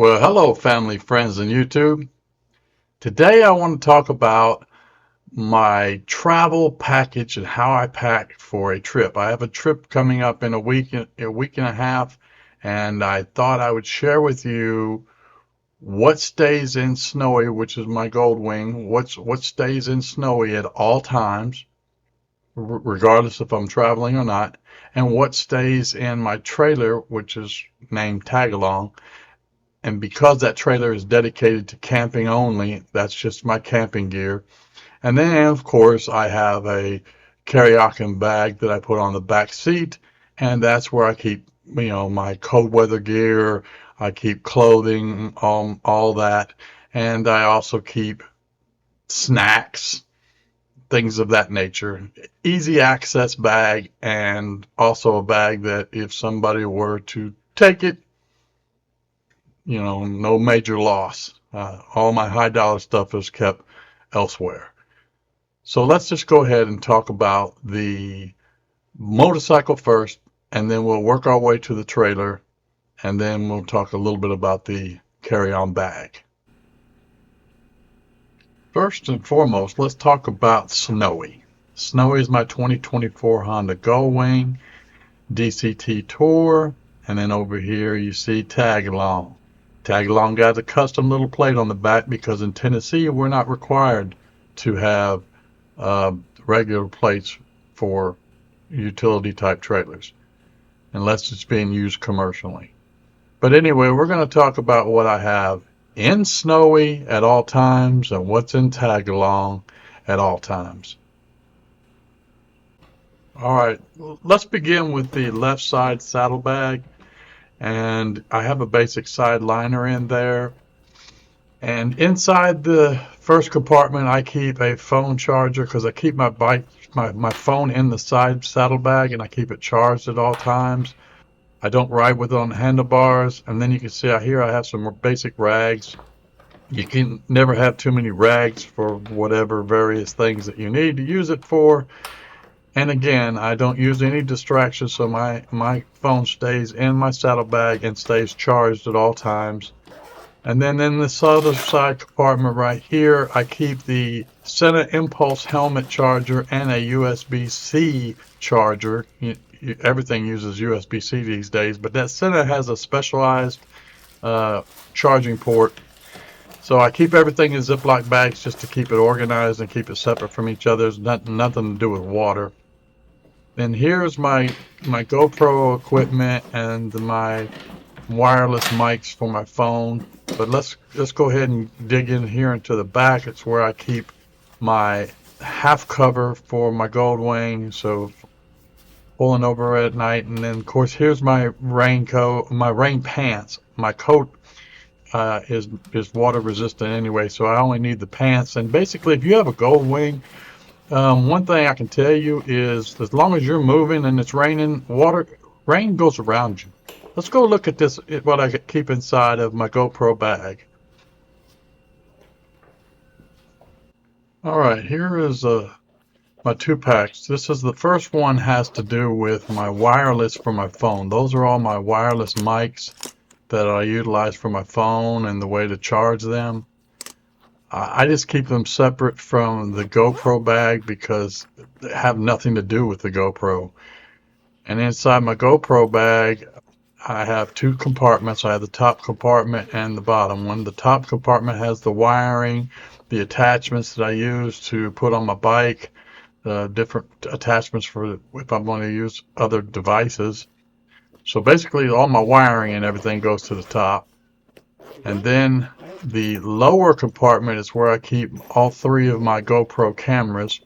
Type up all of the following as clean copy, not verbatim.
Well, hello, family, friends, and YouTube. Today I want to talk about my travel package and how I pack for a trip. I have a trip coming up in a week and a half, and I thought I would share with you what stays in Snowee, which is my Goldwing, what stays in Snowee at all times, regardless if I'm traveling or not, and what stays in my trailer, which is named Tagalong. And because that trailer is dedicated to camping only, that's just my camping gear. And then, of course, I have a karaoke bag that I put on the back seat, and that's where I keep, my cold weather gear. I keep clothing, all that, and I also keep snacks, things of that nature. Easy access bag, and also a bag that if somebody were to take it, no major loss. All my high dollar stuff is kept elsewhere. So let's just go ahead and talk about the motorcycle first, and then we'll work our way to the trailer, and then we'll talk a little bit about the carry-on bag. First and foremost, let's talk about Snowee. Snowee is my 2024 Honda Goldwing DCT Tour, and then over here you see Tagalong. Tagalong got a custom little plate on the back because in Tennessee we're not required to have uh, regular plates for utility type trailers unless it's being used commercially. But anyway, we're going to talk about what I have in Snowee at all times and what's in Tagalong at all times. All right, let's begin with the left side saddlebag. And I have a basic side liner in there. And inside the first compartment, I keep a phone charger because I keep my phone in the side saddlebag and I keep it charged at all times. I don't ride with it on the handlebars. And then you can see out here I have some basic rags. You can never have too many rags for whatever various things that you need to use it for. And again, I don't use any distractions, so my phone stays in my saddlebag and stays charged at all times. And then in this other side compartment right here, I keep the center impulse helmet charger and a USB-C charger. Everything uses USB-C these days, but that center has a specialized charging port. So I keep everything in Ziploc bags just to keep it organized and keep it separate from each other. There's nothing to do with water. And here's my GoPro equipment and my wireless mics for my phone. But let's go ahead and dig in here into the back. It's where I keep my half cover for my Goldwing, so pulling over at night. And then of course here's my raincoat, my rain pants. My coat is water resistant anyway, so I only need the pants. And basically, if you have a Goldwing, one thing I can tell you is as long as you're moving and it's raining, rain goes around you. Let's go look at this, what I keep inside of my GoPro bag. All right, here is my two packs. This is the first one has to do with my wireless for my phone. Those are all my wireless mics that I utilize for my phone and the way to charge them. I just keep them separate from the GoPro bag because they have nothing to do with the GoPro. And inside my GoPro bag, I have two compartments. I have the top compartment and the bottom one. The top compartment has the wiring, the attachments that I use to put on my bike, different attachments for if I'm going to use other devices. So basically all my wiring and everything goes to the top. And then the lower compartment is where I keep all three of my GoPro cameras.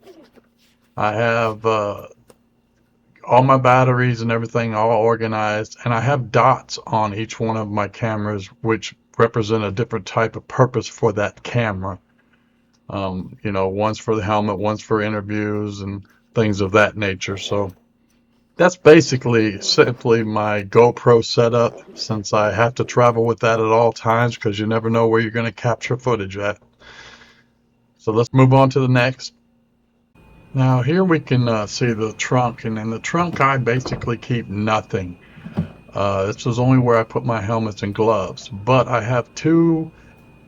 I have all my batteries and everything all organized, and I have dots on each one of my cameras which represent a different type of purpose for that camera. One's for the helmet, one's for interviews and things of that nature. So that's basically simply my GoPro setup, since I have to travel with that at all times because you never know where you're going to capture footage at. So let's move on to the next. Now here we can see the trunk, and in the trunk I basically keep nothing. This is only where I put my helmets and gloves. But I have two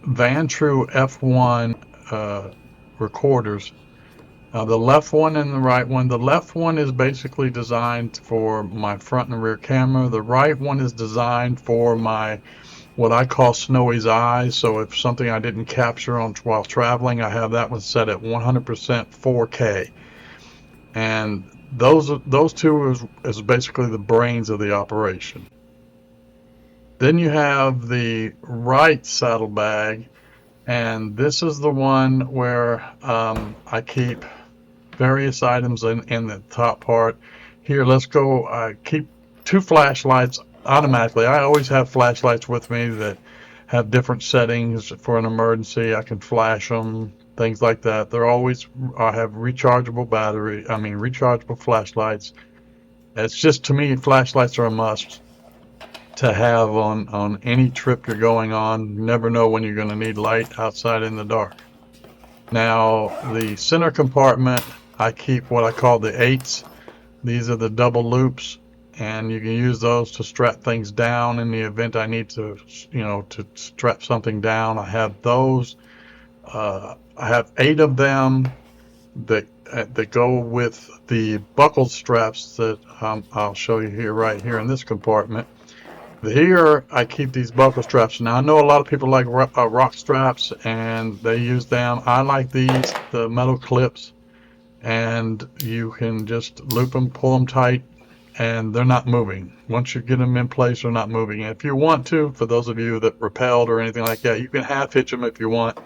Vantrue F1 recorders. The left one and the right one. The left one is basically designed for my front and rear camera. The right one is designed for my what I call Snowee's eyes. So if something I didn't capture on while traveling, I have that one set at 100% 4K. And those two is basically the brains of the operation. Then you have the right saddlebag, and this is the one where I keep various items in the top part. Here, let's go. I keep two flashlights automatically. I always have flashlights with me that have different settings for an emergency. I can flash them, things like that. They're always, I have rechargeable rechargeable flashlights. It's just, to me, flashlights are a must to have on any trip you're going on. You never know when you're going to need light outside in the dark. Now, the center compartment, I keep what I call the 8s. These are the double loops, and you can use those to strap things down in the event I need to, to strap something down. I have those. I have 8 of them that go with the buckle straps that I'll show you here, right here in this compartment. Here, I keep these buckle straps. Now, I know a lot of people like rock straps, and they use them. I like these, the metal clips, and you can just loop them, pull them tight, and they're not moving. Once you get them in place, they're not moving. And if you want to, for those of you that rappelled or anything like that, you can half hitch them if you want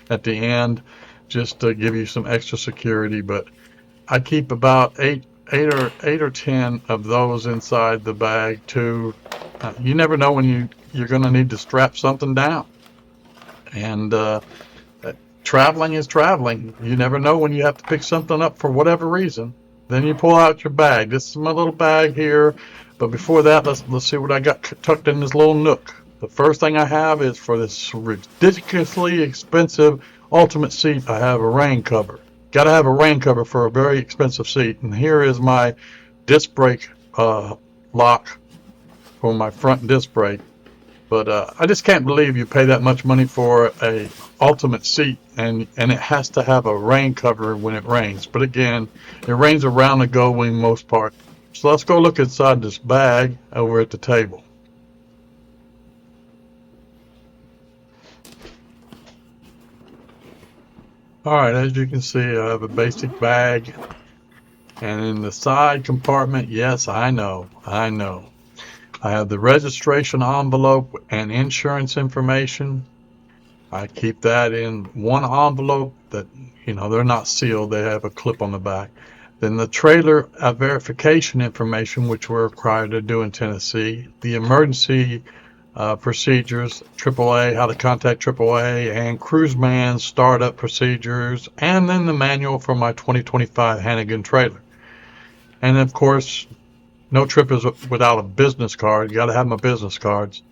at the end, just to give you some extra security. But I keep about eight or 10 of those inside the bag too. You never know when you're going to need to strap something down. And traveling is traveling. You never know when you have to pick something up for whatever reason. Then you pull out your bag. This is my little bag here. But before that, let's see what I got tucked in this little nook. The first thing I have is, for this ridiculously expensive ultimate seat, I have a rain cover. Got to have a rain cover for a very expensive seat. And here is my disc brake lock for my front disc brake. But I just can't believe you pay that much money for a ultimate seat, and it has to have a rain cover when it rains. But again, it rains around the Goldwing most part. So let's go look inside this bag over at the table. Alright, as you can see, I have a basic bag. And in the side compartment, yes, I know. I have the registration envelope and insurance information. I keep that in one envelope that, they're not sealed. They have a clip on the back. Then the trailer verification information, which we're required to do in Tennessee. The emergency procedures, AAA, how to contact AAA, and cruiseman startup procedures. And then the manual for my 2025 Hannigan trailer. And of course, no trip is without a business card. You got to have my business cards.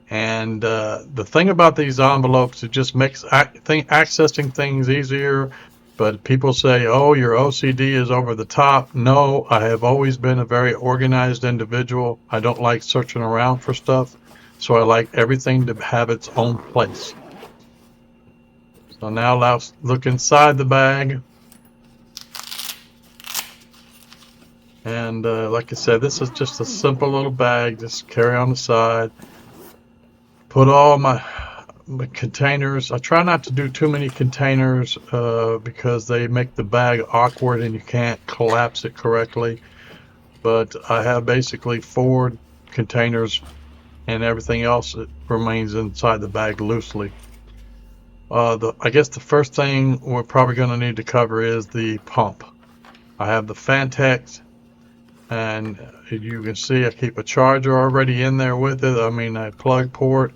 And the thing about these envelopes, it just makes accessing things easier. But people say, oh, your OCD is over the top. No, I have always been a very organized individual. I don't like searching around for stuff. So I like everything to have its own place. So now let's look inside the bag. And like I said, this is just a simple little bag. Just carry on the side. Put all my containers. I try not to do too many containers because they make the bag awkward and you can't collapse it correctly. But I have basically 4 containers, and everything else remains inside the bag loosely. I guess the first thing we're probably going to need to cover is the pump. I have the Fantex. And you can see I keep a charger already in there with it. A plug port.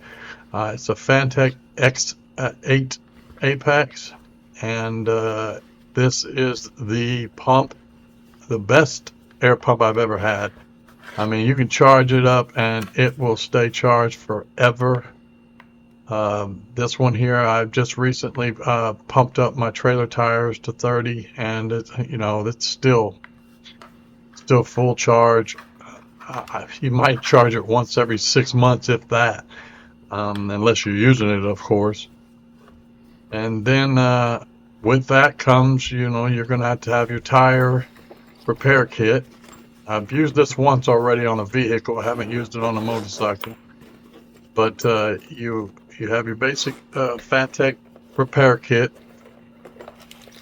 It's a Fantex X8 Apex. And this is the pump, the best air pump I've ever had. You can charge it up and it will stay charged forever. This one here, I've just recently pumped up my trailer tires to 30, and it's still full charge. You might charge it once every 6 months, if that, unless you're using it, of course. And then with that comes, you're going to have your tire repair kit. I've used this once already on a vehicle. I haven't used it on a motorcycle. But you have your basic Fatec repair kit,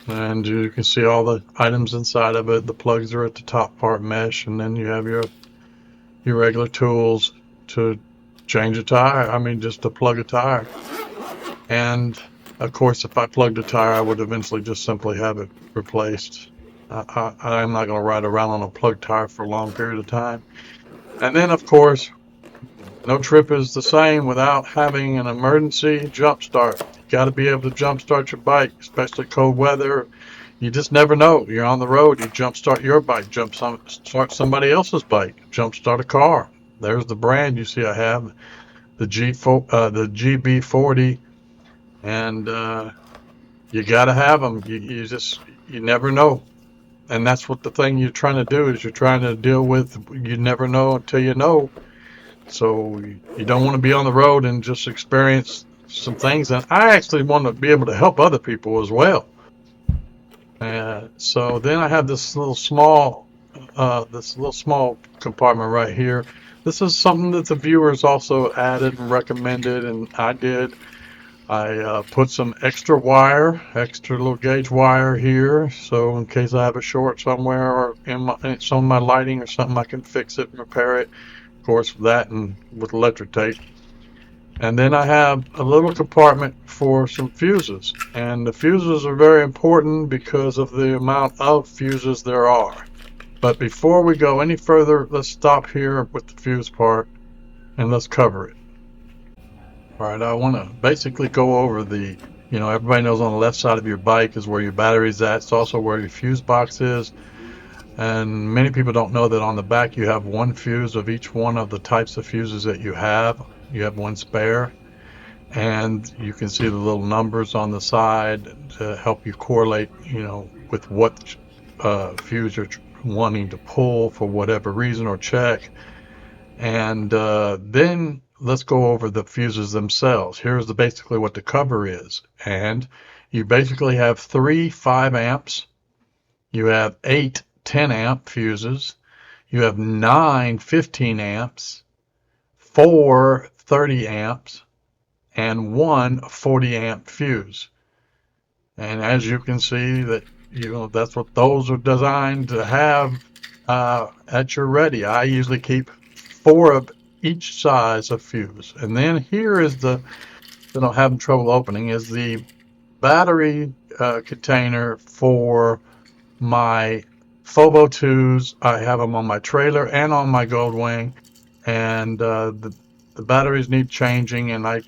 and you can see all the items inside of it. The plugs are at the top part, mesh, and then you have your regular tools to change a tire. I mean, just to plug a tire. And of course, if I plugged a tire, I would eventually just simply have it replaced. I'm not going to ride around on a plugged tire for a long period of time. And then, of course, no trip is the same without having an emergency jump start. You got to be able to jump start your bike, especially cold weather. You just never know. You're on the road. You jump start your bike, start somebody else's bike, jump start a car. There's the brand you see I have, the the GB40, and you got to have them. You never know. And that's what the thing you're trying to do is you're trying to deal with. You never know until you know. So you don't want to be on the road and just experience some things. And I actually want to be able to help other people as well. So then I have this little small compartment right here. This is something that the viewers also added and recommended, and I did. I put some extra little gauge wire here, so in case I have a short somewhere or it's on my lighting or something, I can fix it and repair it. Of course, that and with electric tape. And then I have a little compartment for some fuses. And the fuses are very important because of the amount of fuses there are. But before we go any further, let's stop here with the fuse part and let's cover it. All right, I want to basically go over everybody knows on the left side of your bike is where your battery's at. It's also where your fuse box is. And many people don't know that on the back you have one fuse of each one of the types of fuses that you have. You have one spare. And you can see the little numbers on the side to help you correlate, with what fuse you're wanting to pull for whatever reason or check. And then let's go over the fuses themselves. Here's basically what the cover is. And you basically have 3 5 amps. You have 8 10 amp fuses. You have 9 15 amps, 4 30 amps, and 1 40 amp fuse. And as you can see that's what those are designed to have at your ready. I usually keep 4 of each size of fuse. And then here is that I'm having trouble opening is the battery container for my Phobo 2s. I have them on my trailer and on my Goldwing, and the batteries need changing, and I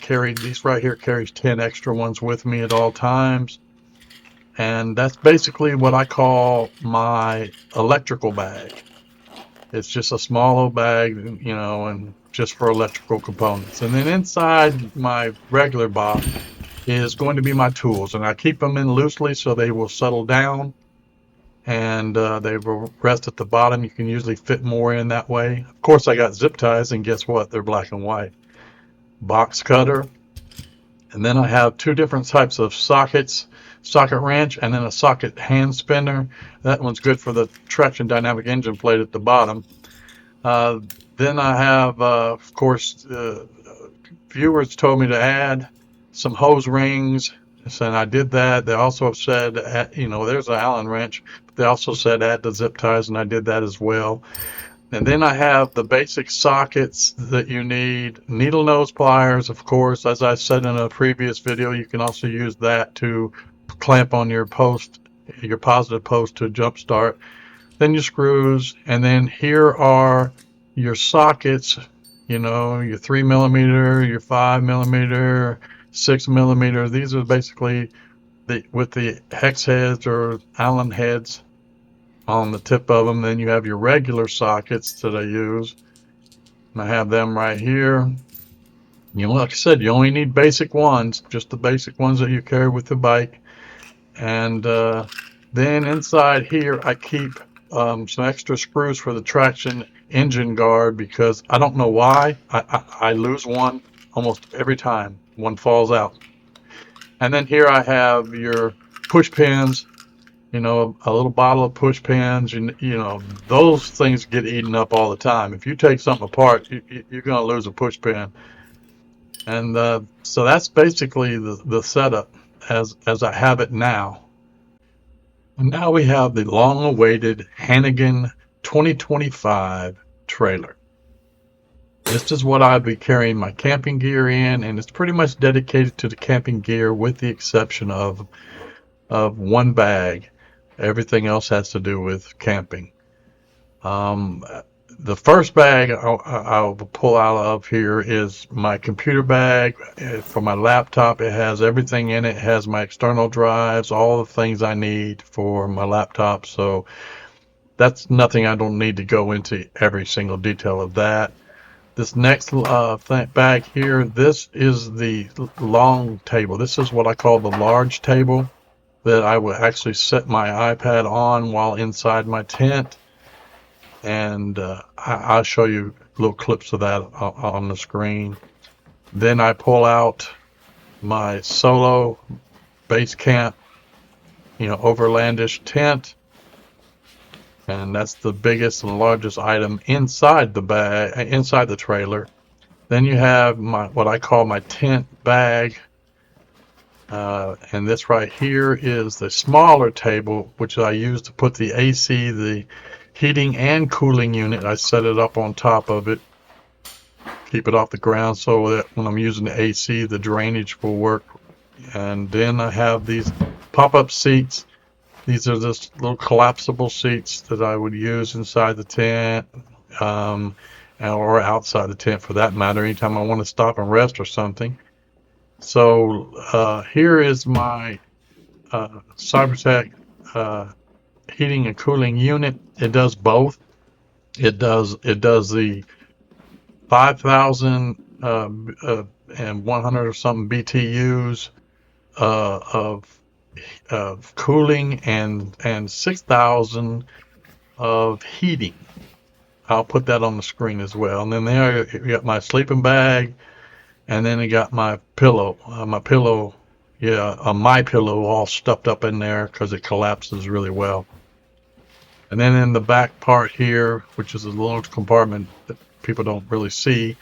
carry these right here, carries 10 extra ones with me at all times. And that's basically what I call my electrical bag. It's just a small little bag, and just for electrical components. And then inside my regular box is going to be my tools, and I keep them in loosely so they will settle down, and they will rest at the bottom. You can usually fit more in that way. Of course, I got zip ties, and guess what? They're black and white. Box cutter, and then I have 2 different types of socket wrench, and then a socket hand spinner. That one's good for the traction dynamic engine plate at the bottom. Then I have, of course, viewers told me to add some hose rings, and I did that. They also said, there's an Allen wrench, but they also said add the zip ties, and I did that as well. And then I have the basic sockets that you need. Needle nose pliers, of course. As I said in a previous video, you can also use that to clamp on your positive post to jump start. Then your screws, and then here are your sockets, your 3mm, your 5mm, 6mm. These are basically with the hex heads or Allen heads on the tip of them. Then you have your regular sockets that I use, and I have them right here. Like I said, you only need basic ones, just the basic ones that you carry with the bike. And then inside here I keep some extra screws for the traction engine guard because I don't know why I lose one almost every time one falls out. And then here I have your push pins, you know, a little bottle of push pins. You know, those things get eaten up all the time. If you take something apart, you're going to lose a push pin. And so that's basically the setup as I have it now. And now we have the long-awaited Hannigan 2025 trailer. This is what I'll be carrying my camping gear in, and it's pretty much dedicated to the camping gear with the exception of one bag. Everything else has to do with camping. Um, the first bag I'll pull out of here is my computer bag for my laptop. It has everything in it. It has my external drives, all the things I need for my laptop. So that's nothing. I don't need to go into every single detail of that. This next bag here, this is the long table. This is what I call the large table that I will actually set my iPad on while inside my tent. And I'll show you little clips of that on the screen. Then I pull out my solo base camp, you know, overlandish tent. And that's the biggest and largest item inside the bag, inside the trailer. Then you have my what I call my tent bag. And this right here is the smaller table, which I use to put the AC, the heating and cooling unit. I set it up on top of it, keep it off the ground so that when I'm using the AC, the drainage will work. And then I have these pop-up seats. These are just little collapsible seats that I would use inside the tent, or outside the tent for that matter, anytime I want to stop and rest or something. So here is my Cybertech heating and cooling unit. It does both. It does the 5,000 and 100 or something BTUs of cooling and 6,000 of heating. I'll put that on the screen as well. And then there you got my sleeping bag, and then I got my pillow. My pillow all stuffed up in there because it collapses really well. And then in the back part here, which is a little compartment that people don't really see,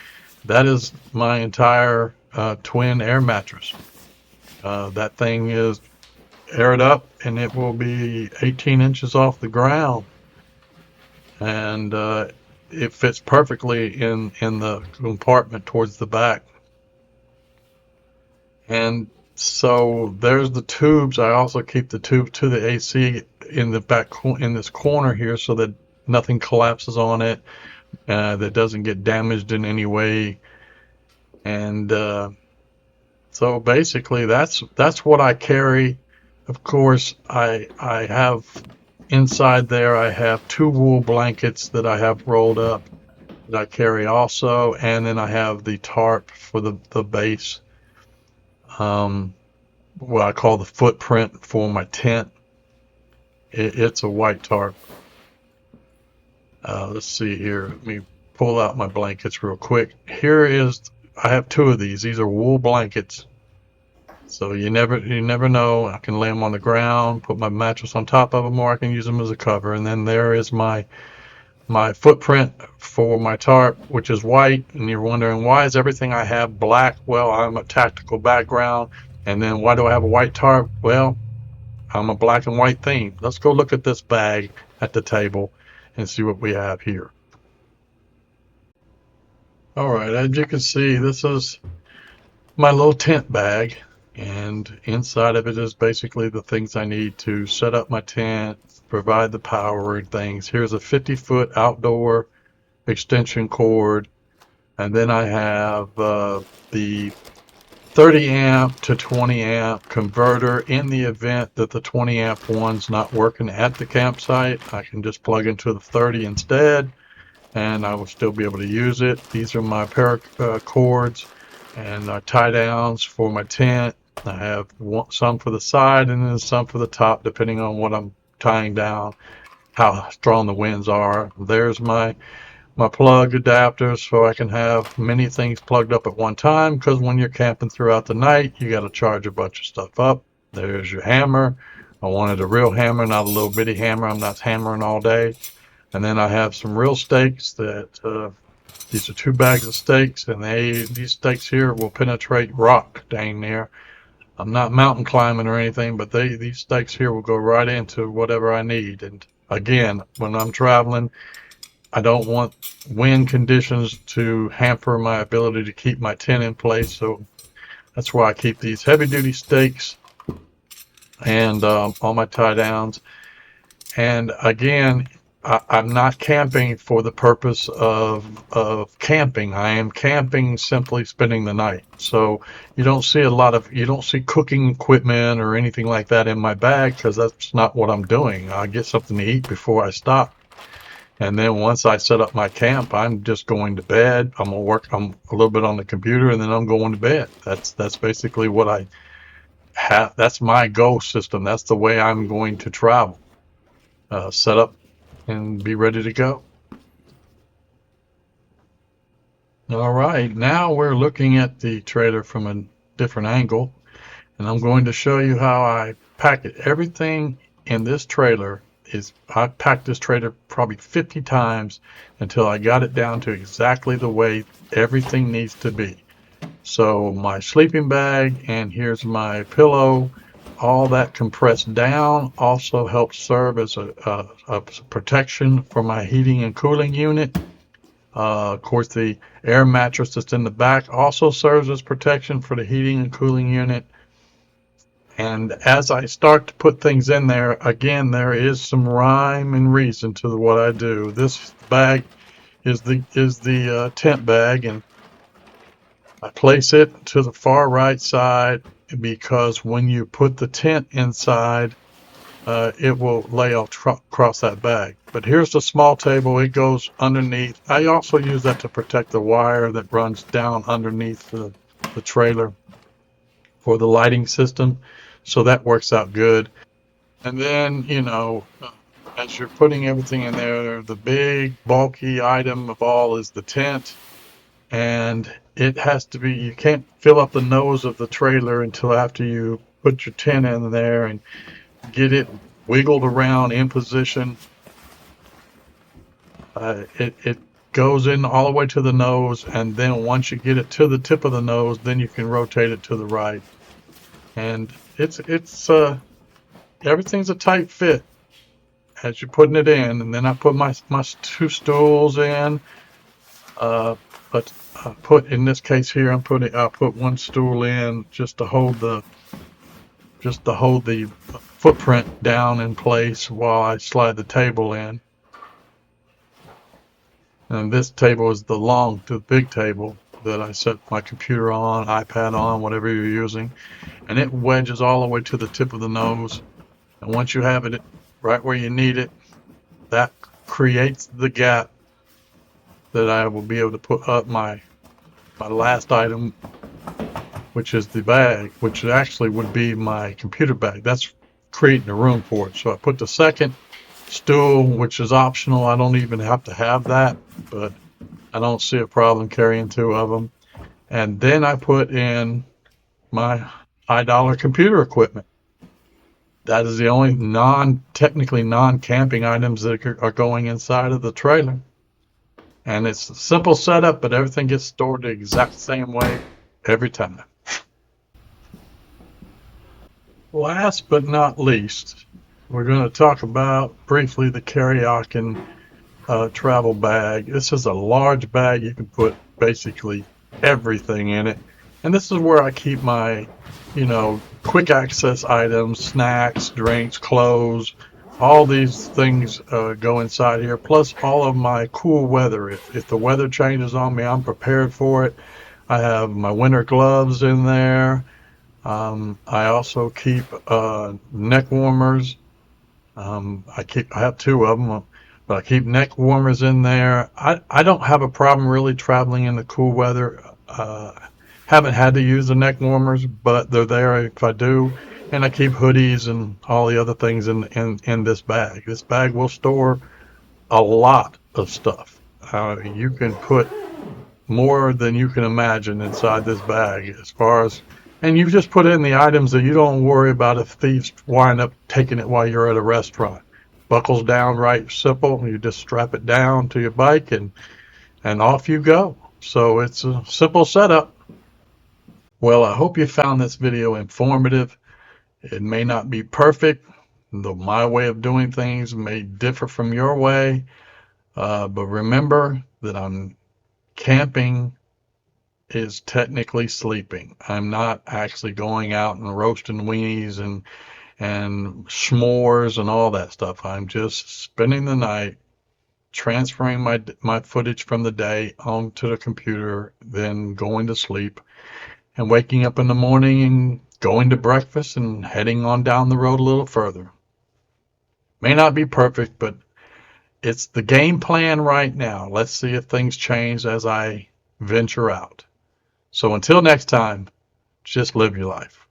that is my entire twin air mattress. That thing is aired up and it will be 18 inches off the ground. And it fits perfectly in the compartment towards the back. And so there's the tubes. I also keep the tube to the AC in the back in this corner here so that nothing collapses on it, that doesn't get damaged in any way. And so basically that's what I carry. Of course, I have inside there I have 2 wool blankets that I have rolled up that I carry also, and then I have the tarp for the base. What I call the footprint for my tent. It's a white tarp. Let's see here. Let me pull out my blankets real quick. I have 2 of these. These are wool blankets. So you never know. I can lay them on the ground, put my mattress on top of them, or I can use them as a cover. And then there is my footprint for my tarp, which is white. And you're wondering, why is everything I have black? Well, I'm a tactical background. And then why do I have a white tarp? Well, I'm a black and white theme. Let's go look at this bag at the table and see what we have here. All right, as you can see, this is my little tent bag, and inside of it is basically the things I need to set up my tent, provide the power and things. Here's a 50-foot outdoor extension cord, and then I have the 30 amp to 20 amp converter. In the event that the 20 amp one's not working at the campsite, I can just plug into the 30 instead and I will still be able to use it. These are my paracords and tie downs for my tent. I have some for the side and then some for the top depending on what I'm tying down. how strong the winds are. There's my plug adapter, so I can have many things plugged up at one time, because when you're camping throughout the night, you got to charge a bunch of stuff up. There's your hammer. I wanted a real hammer, not a little bitty hammer. I'm not hammering all day. And then I have some real stakes that these are 2 bags of stakes, and these stakes here will penetrate rock dang near. I'm not mountain climbing or anything, but these stakes here will go right into whatever I need. And again, when I'm traveling, I don't want wind conditions to hamper my ability to keep my tent in place, so that's why I keep these heavy duty stakes and all my tie downs. And again, I'm not camping for the purpose of camping. I am camping simply spending the night. So you don't see cooking equipment or anything like that in my bag, because that's not what I'm doing. I get something to eat before I stop. And then once I set up my camp, I'm just going to bed. I'm gonna work. I'm a little bit on the computer, and then I'm going to bed. That's basically what I have. That's my go system. That's the way I'm going to travel. Set up and be ready to go. All right, now we're looking at the trailer from a different angle, and I'm going to show you how I pack it. Everything in this trailer I packed this trailer probably 50 times until I got it down to exactly the way everything needs to be. So my sleeping bag, and here's my pillow, all that compressed down also helps serve as a protection for my heating and cooling unit. Of course, the air mattress that's in the back also serves as protection for the heating and cooling unit. And as I start to put things in there, again, there is some rhyme and reason to what I do. This bag is the tent bag, and I place it to the far right side because when you put the tent inside, it will lay across that bag. But here's the small table. It goes underneath. I also use that to protect the wire that runs down underneath the trailer for the lighting system. So that works out good. And then, as you're putting everything in there, the big bulky item of all is the tent. And it has to be, you can't fill up the nose of the trailer until after you put your tent in there and get it wiggled around in position. It goes in all the way to the nose, and then once you get it to the tip of the nose, then you can rotate it to the right. And it's everything's a tight fit as you're putting it in. And then I put my 2 stools in. But I put, in this case here, I'll put 1 stool in just to hold the footprint down in place while I slide the table in. And this table is the big table that I set my computer on, iPad on, whatever you're using. And it wedges all the way to the tip of the nose. And once you have it right where you need it, that creates the gap that I will be able to put up my last item, which is the bag, which actually would be my computer bag. That's creating a room for it. So I put the second stool, which is optional. I don't even have to have that, but I don't see a problem carrying 2 of them. And then I put in my high dollar computer equipment. That is the only technically non-camping items that are going inside of the trailer. And it's a simple setup, but everything gets stored the exact same way every time. Last but not least, we're going to talk about briefly the Carryocken travel bag. This is a large bag. You can put basically everything in it. And this is where I keep my, quick access items, snacks, drinks, clothes. All these things go inside here, plus all of my cool weather. If the weather changes on me, I'm prepared for it. I have my winter gloves in there. I also keep neck warmers. I have 2 of them, but I keep neck warmers in there. I don't have a problem really traveling in the cool weather. Haven't had to use the neck warmers, but they're there if I do. And I keep hoodies and all the other things in this bag. This bag will store a lot of stuff. You can put more than you can imagine inside this bag as far as, and you just put in the items that you don't worry about if thieves wind up taking it while you're at a restaurant. Buckles down right simple. You just strap it down to your bike and off you go. So it's a simple setup. Well, I hope you found this video informative. It may not be perfect. My way of doing things may differ from your way. But remember that I'm camping is technically sleeping. I'm not actually going out and roasting weenies and s'mores and all that stuff. I'm just spending the night transferring my footage from the day onto the computer, then going to sleep and waking up in the morning and going to breakfast and heading on down the road a little further. May not be perfect, but it's the game plan right now. Let's see if things change as I venture out. So until next time, just live your life.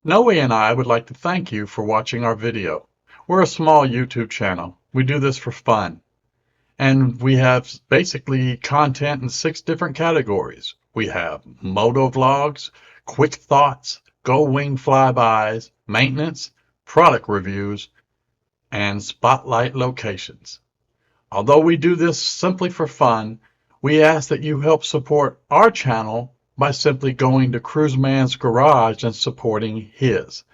Snowee and I would like to thank you for watching our video. We're a small YouTube channel. We do this for fun. And we have basically content in 6 different categories. We have motovlogs, quick thoughts, Goldwing Flybys, maintenance, product reviews, and spotlight locations. Although we do this simply for fun, we ask that you help support our channel by simply going to Cruiseman's Garage and supporting his.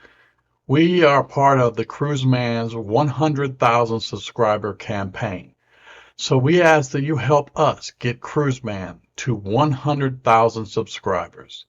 We are part of the Cruiseman's 100,000 subscriber campaign. So we ask that you help us get Cruiseman to 100,000 subscribers.